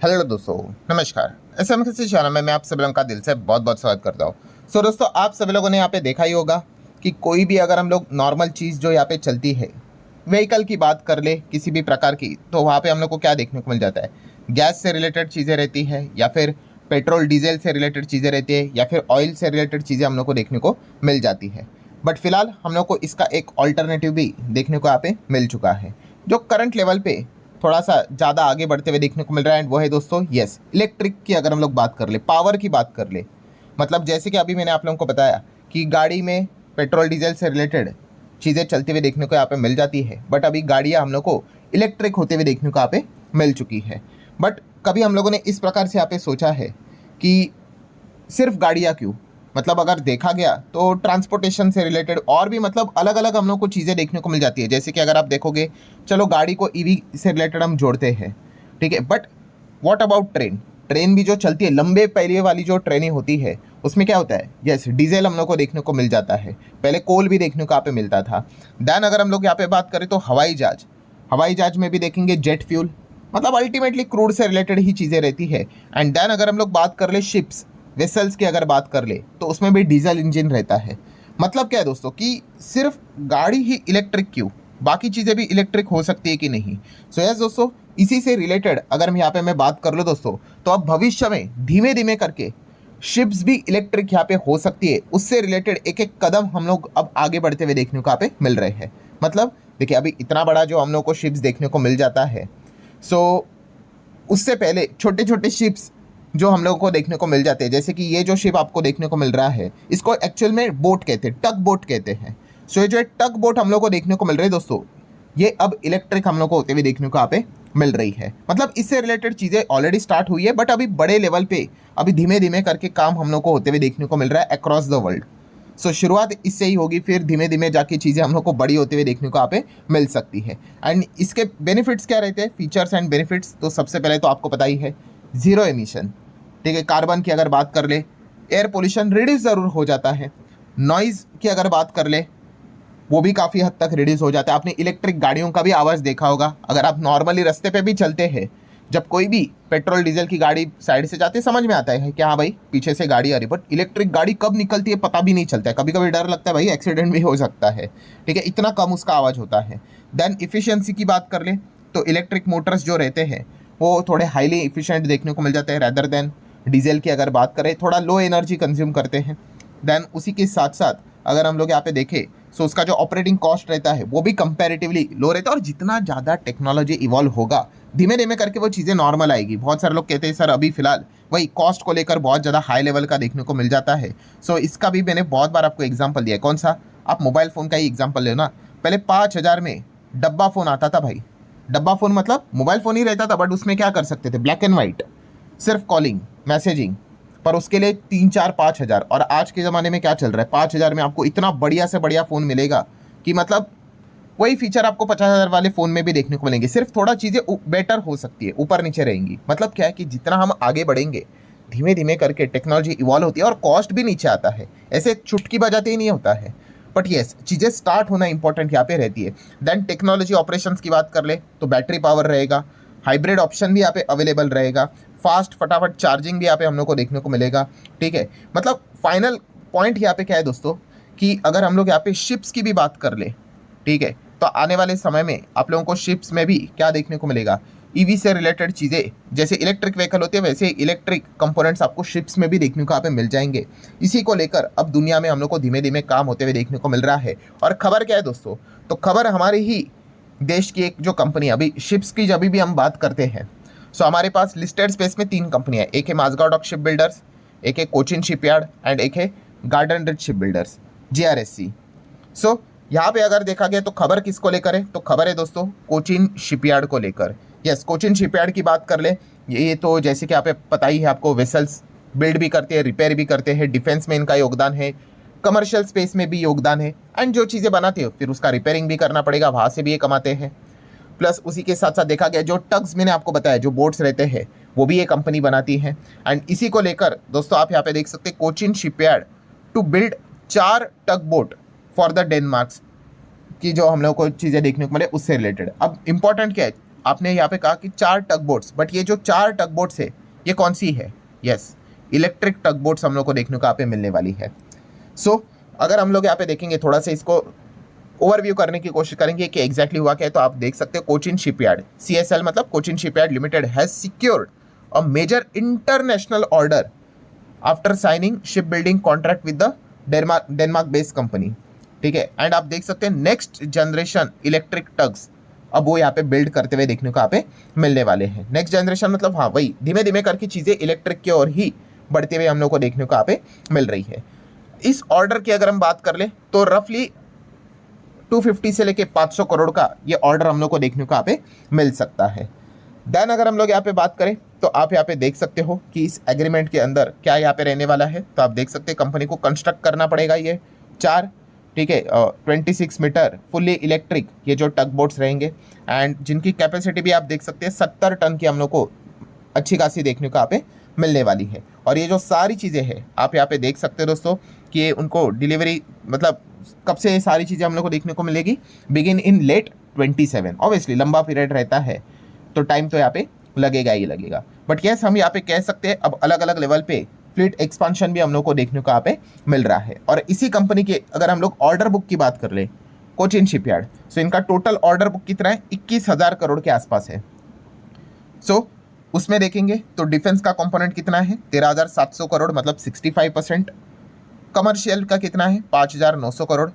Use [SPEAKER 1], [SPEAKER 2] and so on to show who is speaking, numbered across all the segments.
[SPEAKER 1] Hello दोस्तों, नमस्कार। SM किसी चैनल में मैं आप सभी लोगों का दिल से बहुत बहुत स्वागत करता हूँ। दोस्तों, आप सभी लोगों ने यहाँ पे देखा ही होगा कि कोई भी अगर हम लोग नॉर्मल चीज़ जो यहाँ पे चलती है, व्हीकल की बात कर ले किसी भी प्रकार की, तो वहाँ पे हम लोग को क्या देखने को मिल जाता है? गैस से रिलेटेड चीज़ें रहती है, या फिर पेट्रोल डीजल से रिलेटेड चीज़ें रहती है, या फिर ऑयल से रिलेटेड चीज़ें हम लोग को देखने को मिल जाती है। बट फिलहाल हम लोग को इसका एक ऑल्टरनेटिव भी देखने को यहाँ पे मिल चुका है, जो करंट लेवल पे थोड़ा सा ज़्यादा आगे बढ़ते हुए देखने को मिल रहा है। एंड वो है दोस्तों, यस, इलेक्ट्रिक की अगर हम लोग बात कर ले, पावर की बात कर ले, मतलब जैसे कि अभी मैंने आप लोगों को बताया कि गाड़ी में पेट्रोल डीजल से रिलेटेड चीज़ें चलते हुए देखने को यहाँ पे मिल जाती है, बट अभी गाड़ियाँ हम लोग को इलेक्ट्रिक होते हुए देखने को यहाँ पे मिल चुकी है। बट कभी हम लोगों ने इस प्रकार से यहाँ पे सोचा है कि सिर्फ गाड़ियाँ क्यों, मतलब अगर देखा गया तो ट्रांसपोर्टेशन से रिलेटेड और भी मतलब अलग अलग हम लोग को चीज़ें देखने को मिल जाती है। जैसे कि अगर आप देखोगे, चलो गाड़ी को ईवी से रिलेटेड हम जोड़ते हैं, ठीक है, but what about train? Train भी जो चलती है, लंबे पहिए वाली जो ट्रेनें होती है, उसमें क्या होता है? यस, डीजल हम लोग को देखने को मिल जाता है। पहले कोल भी देखने को यहाँ पे मिलता था। देन अगर हम लोग यहाँ पे बात करें तो हवाई जहाज में भी देखेंगे जेट फ्यूल, मतलब अल्टीमेटली क्रूड से रिलेटेड ही चीज़ें रहती है। एंड देन अगर हम लोग बात कर ले शिप्स, वेसल्स की अगर बात कर ले, तो उसमें भी डीजल इंजन रहता है। मतलब क्या है दोस्तों कि सिर्फ गाड़ी ही इलेक्ट्रिक क्यों, बाकी चीज़ें भी इलेक्ट्रिक हो सकती है कि नहीं? सो यस दोस्तों, इसी से रिलेटेड अगर हम यहाँ पे मैं बात कर लूँ दोस्तों, तो अब भविष्य में धीमे धीमे करके शिप्स भी इलेक्ट्रिक यहाँ पे हो सकती है। उससे रिलेटेड एक एक कदम हम लोग अब आगे बढ़ते हुए देखने को यहाँ पे मिल रहे हैं। मतलब देखिए, अभी इतना बड़ा जो हम लोग को शिप्स देखने को मिल जाता है, सो उससे पहले छोटे छोटे शिप्स जो हम लोगों को देखने को मिल जाते हैं, जैसे कि ये जो शिप आपको देखने को मिल रहा है, इसको एक्चुअल में बोट कहते हैं, टग बोट कहते हैं। सो ये जो है टग बोट हम लोग को देखने को मिल रही है दोस्तों, ये अब इलेक्ट्रिक हम लोग को होते हुए देखने को यहाँ पे मिल रही है। मतलब इससे रिलेटेड चीज़ें ऑलरेडी स्टार्ट हुई है, बट अभी बड़े लेवल पे अभी धीमे धीमे करके काम हम लोग को होते हुए देखने को मिल रहा है अक्रॉस द वर्ल्ड। सो शुरुआत इससे ही होगी, फिर धीमे धीमे जाके चीज़ें हम लोग को बड़ी होते हुए देखने को यहाँ पे मिल सकती है। एंड इसके बेनिफिट्स क्या रहते हैं, फीचर्स एंड बेनिफिट्स, तो सबसे पहले तो आपको पता ही है, जीरो एमिशन, ठीक है। कार्बन की अगर बात कर ले, एयर पोल्यूशन रिड्यूस ज़रूर हो जाता है। नॉइज़ की अगर बात कर ले, वो भी काफ़ी हद तक रिड्यूस हो जाता है। आपने इलेक्ट्रिक गाड़ियों का भी आवाज़ देखा होगा, अगर आप नॉर्मली रास्ते पे भी चलते हैं, जब कोई भी पेट्रोल डीजल की गाड़ी साइड से जाती है, समझ में आता है कि हाँ भाई पीछे से गाड़ी आ रही, बट इलेक्ट्रिक गाड़ी कब निकलती है पता भी नहीं चलता है। कभी कभी डर लगता है भाई एक्सीडेंट भी हो सकता है, ठीक है, इतना कम उसका आवाज़ होता है। देन इफ़िशियंसी की बात कर ले, तो इलेक्ट्रिक मोटर्स जो रहते हैं वो थोड़े हाईली इफिशिएंट देखने को मिल जाते हैं, रैदर देन डीजल की अगर बात करें, थोड़ा लो एनर्जी कंज्यूम करते हैं। देन उसी के साथ साथ अगर हम लोग यहाँ पे देखें, सो उसका जो ऑपरेटिंग कॉस्ट रहता है वो भी कंपैरेटिवली लो रहता है। और जितना ज़्यादा टेक्नोलॉजी इवॉल्व होगा, धीमे धीमे करके वो चीज़ें नॉर्मल आएगी। बहुत सारे लोग कहते हैं सर अभी फिलहाल वही कॉस्ट को लेकर बहुत ज़्यादा हाई लेवल का देखने को मिल जाता है। सो इसका भी मैंने बहुत बार आपको एग्जाम्पल दिया है। कौन सा? आप मोबाइल फ़ोन का ही एग्जाम्पल लेना। पहले 5,000 में डब्बा फ़ोन आता था भाई। डब्बा फ़ोन मतलब मोबाइल फ़ोन ही रहता था, बट उसमें क्या कर सकते थे? ब्लैक एंड वाइट, सिर्फ कॉलिंग मैसेजिंग, पर उसके लिए 3, 4, 5 हज़ार। और आज के ज़माने में क्या चल रहा है? 5,000 में आपको इतना बढ़िया से बढ़िया फ़ोन मिलेगा कि मतलब वही फीचर आपको 50,000 वाले फ़ोन में भी देखने को मिलेंगे, सिर्फ थोड़ा चीज़ें बेटर हो सकती है, ऊपर नीचे रहेंगी। मतलब क्या है कि जितना हम आगे बढ़ेंगे, धीमे धीमे करके टेक्नोलॉजी इवॉल्व होती है और कॉस्ट भी नीचे आता है। ऐसे चुटकी बजाते ही नहीं होता है, बट येस, चीज़ें स्टार्ट होना इंपॉर्टेंट यहाँ पे रहती है। देन टेक्नोलॉजी ऑपरेशंस की बात कर ले, तो बैटरी पावर रहेगा, हाइब्रिड ऑप्शन भी यहाँ पे अवेलेबल रहेगा, फास्ट फटाफट चार्जिंग भी यहाँ पे हम लोग को देखने को मिलेगा, ठीक है। मतलब फाइनल पॉइंट यहाँ पे क्या है दोस्तों, कि अगर हम लोग यहाँ पे शिप्स की भी बात कर ले, ठीक है, तो आने वाले समय में आप लोगों को शिप्स में भी क्या देखने को मिलेगा? ईवी से रिलेटेड चीज़ें, जैसे इलेक्ट्रिक व्हीकल होती है, वैसे इलेक्ट्रिक कंपोनेंट्स आपको शिप्स में भी देखने को यहाँ पे मिल जाएंगे। इसी को लेकर अब दुनिया में हम लोग को धीमे धीमे काम होते हुए देखने को मिल रहा है। और खबर क्या है दोस्तों? तो खबर हमारे ही देश की एक जो कंपनी, अभी शिप्स की जब भी हम बात करते हैं, सो हमारे पास लिस्टेड स्पेस में 3 कंपनियाँ, एक है माझगांव डॉक शिप बिल्डर्स, एक है कोचिन शिपयार्ड एंड एक है garden rich ship builders, GRSC। सो यहाँ पे अगर देखा गया तो खबर किसको लेकर है? तो खबर है दोस्तों कोचिन शिपयार्ड को लेकर। यस, कोचिन शिपयार्ड की बात कर ले, ये तो जैसे कि यहाँ पे पता ही है आपको, वेसल्स बिल्ड भी करते हैं, रिपेयर भी करते हैं, डिफेंस में इनका योगदान है, कमर्शियल स्पेस में भी योगदान है, एंड जो चीज़ें बनाते हो फिर उसका रिपेयरिंग भी करना पड़ेगा, वहाँ से भी ये कमाते हैं। प्लस उसी के साथ साथ देखा गया जो टग्स मैंने आपको बताया, जो बोट्स रहते हैं, वो भी ये कंपनी बनाती है। एंड इसी को लेकर दोस्तों आप यहाँ पे देख सकते हैं, Cochin shipyard to build 4 tug boat for the Denmark's की जो हम लोग को चीज़ें देखने को मिले उससे रिलेटेड। अब इंपॉर्टेंट क्या है? आपने यहाँ पे कहा कि 4 टग बोट्स, बट ये जो 4 टग बोट्स है ये कौन सी है? यस, इलेक्ट्रिक टग बोट्स हम लोग को देखने को यहाँ पे मिलने वाली है। सो अगर हम लोग यहाँ पे देखेंगे, थोड़ा सा इसको ओवरव्यू करने की कोशिश करेंगे कि एग्जैक्टली हुआ क्या है, तो आप देख सकते हो कोचिन शिपयार्ड, CSL मतलब Cochin shipyard limited has secured a major international order after signing ship building contract with the Denmark based company. ठीक है, एंड आप देख सकते हैं नेक्स्ट जनरेशन इलेक्ट्रिक टग्स अब वो यहाँ पे बिल्ड करते हुए देखने को यहाँ पे मिलने वाले हैं। नेक्स्ट जनरेशन मतलब हाँ वही धीमे धीमे करके चीज़ें इलेक्ट्रिक की ओर ही बढ़ते हुए हम लोग को देखने को यहाँ पे मिल रही है। इस ऑर्डर की अगर हम बात कर ले तो रफली 250 से लेके 500 करोड़ का ये ऑर्डर हम लोग को देखने को यहाँ पे मिल सकता है। देन अगर हम लोग यहाँ पे बात करें तो आप यहाँ पे देख सकते हो कि इस एग्रीमेंट के अंदर क्या यहाँ पे रहने वाला है। तो आप देख सकते हैं कंपनी को कंस्ट्रक्ट करना पड़ेगा ये 4, ठीक है, 26 मीटर फुल्ली इलेक्ट्रिक ये जो टग बोट्स रहेंगे, एंड जिनकी कैपेसिटी भी आप देख सकते हैं 70 टन की हम लोग को अच्छी खासी देखने को यहाँ पे मिलने वाली है। और ये जो सारी चीज़ें हैं आप यहाँ पे देख सकते हो दोस्तों कि ये उनको डिलीवरी मतलब कब से ये सारी चीज़ें हम लोग को देखने को मिलेगी, बिगिन इन लेट 27। ऑब्वियसली लंबा पीरियड रहता है तो टाइम तो यहाँ पे लगेगा ही लगेगा, बट यस हम यहाँ पे कह सकते हैं अब अलग अलग लेवल पे फ्लीट एक्सपांशन भी हम लोग को देखने को यहाँ पे मिल रहा है। और इसी कंपनी के अगर हम लोग ऑर्डर बुक की बात कर ले कोचिन शिपयार्ड, सो इनका टोटल ऑर्डर बुक कितना है? 21,000 करोड़ के आसपास है। सो उसमें देखेंगे तो डिफेंस का कंपोनेंट कितना है? 13,700 करोड़ मतलब 65%। कमर्शियल का कितना है? 5,900 करोड़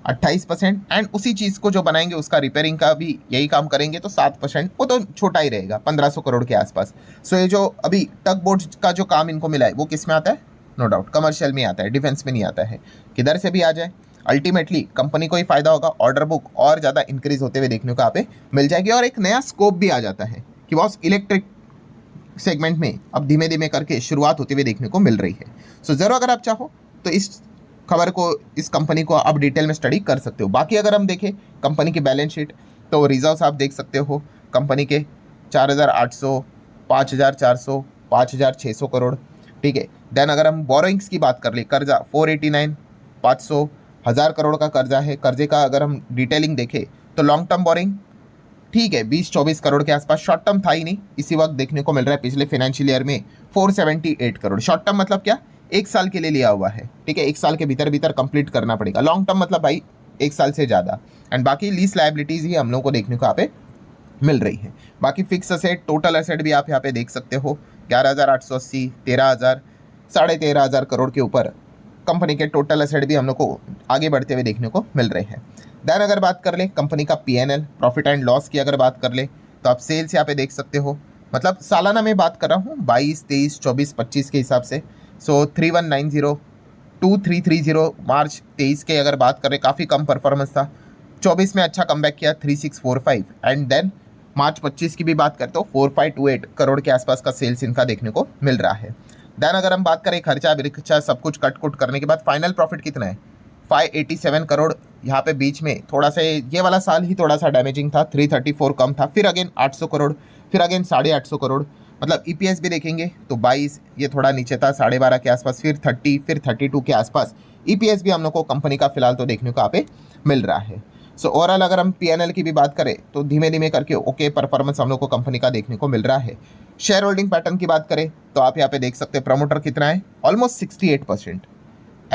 [SPEAKER 1] 28%। एंड उसी चीज़ को जो बनाएंगे उसका रिपेयरिंग का भी यही काम करेंगे तो 7%, वो तो छोटा ही रहेगा 1,500 करोड़ के आसपास। सो ये जो अभी टग बोट्स का जो काम इनको मिला है वो किस में आता है? नो डाउट कमर्शियल में आता है, डिफेंस में नहीं आता है। किधर से भी आ जाए अल्टीमेटली कंपनी को ही फायदा होगा, ऑर्डर बुक और ज़्यादा इंक्रीज होते हुए देखने को यहाँ पे मिल जाएगी और एक नया स्कोप भी आ जाता है कि बॉस इलेक्ट्रिक सेगमेंट में अब धीमे धीमे करके शुरुआत होते हुए देखने को मिल रही है। सो ज़रूर अगर आप चाहो तो इस खबर को, इस कंपनी को आप डिटेल में स्टडी कर सकते हो। बाकी अगर हम देखें कंपनी की बैलेंस शीट तो रिजर्व्स आप देख सकते हो कंपनी के 4,800, 5,400, 5,600 करोड़। ठीक है, देन अगर हम बोरोइंग्स की बात कर ले, कर्जा 489, 500, 1,000 करोड़ का कर्जा है। कर्जे का अगर हम डिटेलिंग देखें तो लॉन्ग टर्म बोरिंग ठीक है 20-24 करोड़ के आसपास, शॉर्ट टर्म था ही नहीं, इसी वक्त देखने को मिल रहा है पिछले फाइनेंशियल ईयर में 478 करोड़। शॉर्ट टर्म मतलब क्या? 1 साल के लिए लिया हुआ है, ठीक है, 1 साल के भीतर भीतर कंप्लीट करना पड़ेगा। लॉन्ग टर्म मतलब भाई 1 साल से ज़्यादा। एंड बाकी लीज लाइबिलिटीज़ ही हम लोग को देखने को यहाँ पे मिल रही है। बाकी फिक्स असेट, टोटल असेट भी आप यहाँ पे देख सकते हो 11,880, 13,000, 13,500 करोड़ के ऊपर कंपनी के टोटल असेट भी हम लोग को आगे बढ़ते हुए देखने को मिल रहे हैं। देन अगर बात कर ले कंपनी का PNL प्रॉफिट एंड लॉस की अगर बात कर ले तो आप सेल्स यहाँ पे देख सकते हो, मतलब सालाना में बात कर रहा हूँ 22, 23, 24, 25 के हिसाब से। सो 3,190, 2,330 मार्च 23 के अगर बात करें काफ़ी कम परफॉर्मेंस था। 24 में अच्छा कमबैक किया 3,645, एंड देन मार्च 25 की भी बात करते हो 4,528 करोड़ के आसपास का सेल्स इनका देखने को मिल रहा है। देन अगर हम बात करें खर्चा बिरखर्चा सब कुछ कट कुट करने के बाद फाइनल प्रॉफिट कितना है? 587 करोड़। यहाँ पे बीच में थोड़ा सा ये वाला साल ही थोड़ा सा डैमेजिंग था, 334 कम था, फिर अगेन 800 करोड़, फिर अगेन 850 करोड़। मतलब EPS भी देखेंगे तो 22 ये थोड़ा नीचे था 12.5 के आसपास, फिर 30, फिर 32 के आसपास EPS भी हम लोग को कंपनी का फिलहाल तो देखने को यहाँ पे मिल रहा है। सो ओवरऑल अगर हम PNL की भी बात करें तो धीमे धीमे करके ओके परफॉर्मेंस हम लोग को कंपनी का देखने को मिल रहा है। शेयर होल्डिंग पैटर्न की बात करें तो आप यहाँ पे देख सकते हैं प्रमोटर कितना है? ऑलमोस्ट 68%,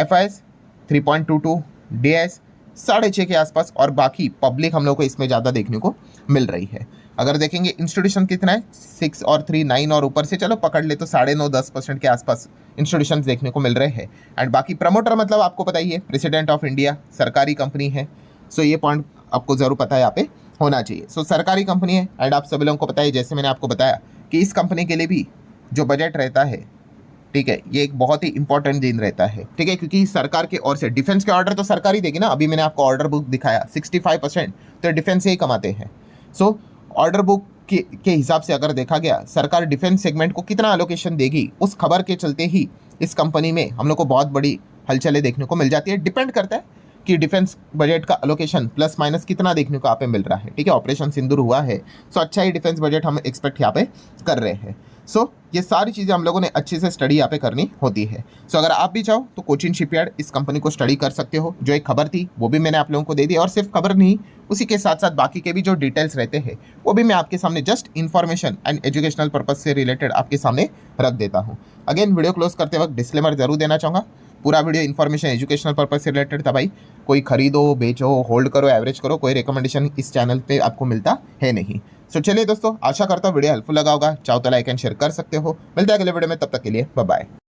[SPEAKER 1] FIS 3.22, DS 6.5 के आसपास, और बाकी पब्लिक हम लोग को इसमें ज़्यादा देखने को मिल रही है। अगर देखेंगे इंस्टीट्यूशन कितना है? 6 और 3 9 और ऊपर से चलो पकड़ ले तो 9.5-10% के आसपास इंस्टीट्यूशन देखने को मिल रहे हैं। एंड बाकी प्रमोटर मतलब आपको पता ही है प्रेसिडेंट ऑफ इंडिया, सरकारी कंपनी है। सो ये पॉइंट आपको ज़रूर पता है यहाँ पे होना चाहिए। सो सरकारी कंपनी है एंड आप सभी लोगों को पता है, जैसे मैंने आपको बताया कि इस कंपनी के लिए भी जो बजट रहता है, ठीक है, ये एक बहुत ही इंपॉर्टेंट दिन रहता है, ठीक है, क्योंकि सरकार के ओर से डिफेंस के ऑर्डर तो सरकार ही देगी ना। अभी मैंने आपको ऑर्डर बुक दिखाया 65% तो डिफेंस से ही कमाते हैं। सो ऑर्डर बुक के हिसाब से अगर देखा गया सरकार डिफेंस सेगमेंट को कितना एलोकेशन देगी, उस खबर के चलते ही इस कंपनी में हम लोग को बहुत बड़ी हलचलें देखने को मिल जाती है। डिपेंड करता है कि डिफेंस बजट का अलोकेशन प्लस माइनस कितना देखने को यहाँ पे मिल रहा है। ठीक है, ऑपरेशन सिंदूर हुआ है, सो अच्छा ही डिफेंस बजट हम एक्सपेक्ट यहाँ पे कर रहे हैं। सो ये सारी चीज़ें हम लोगों ने अच्छे से स्टडी यहाँ पे करनी होती है। सो अगर आप भी चाहो तो कोचिन शिपयार्ड इस कंपनी को स्टडी कर सकते हो। जो एक खबर थी वो भी मैंने आप लोगों को दे दी, और सिर्फ खबर नहीं, उसी के साथ साथ बाकी के भी जो डिटेल्स रहते हैं वो भी मैं आपके सामने just information and educational purpose से रिलेटेड आपके सामने रख देता हूँ। अगेन वीडियो क्लोज करते वक्त डिस्क्लेमर जरूर देना चाहूँगा, पूरा वीडियो इन्फॉर्मेशन एजुकेशनल पर्पज से रिलेटेड था भाई। कोई खरीदो, बेचो, होल्ड करो, एवरेज करो, कोई रिकमेंडेशन इस चैनल पे आपको मिलता है नहीं। सो चलिए दोस्तों, आशा करता हूँ वीडियो हेल्पफुल लगा होगा। चाहो तो लाइक एंड शेयर कर सकते हो। मिलते हैं अगले वीडियो में, तब तक के लिए बाय बाय।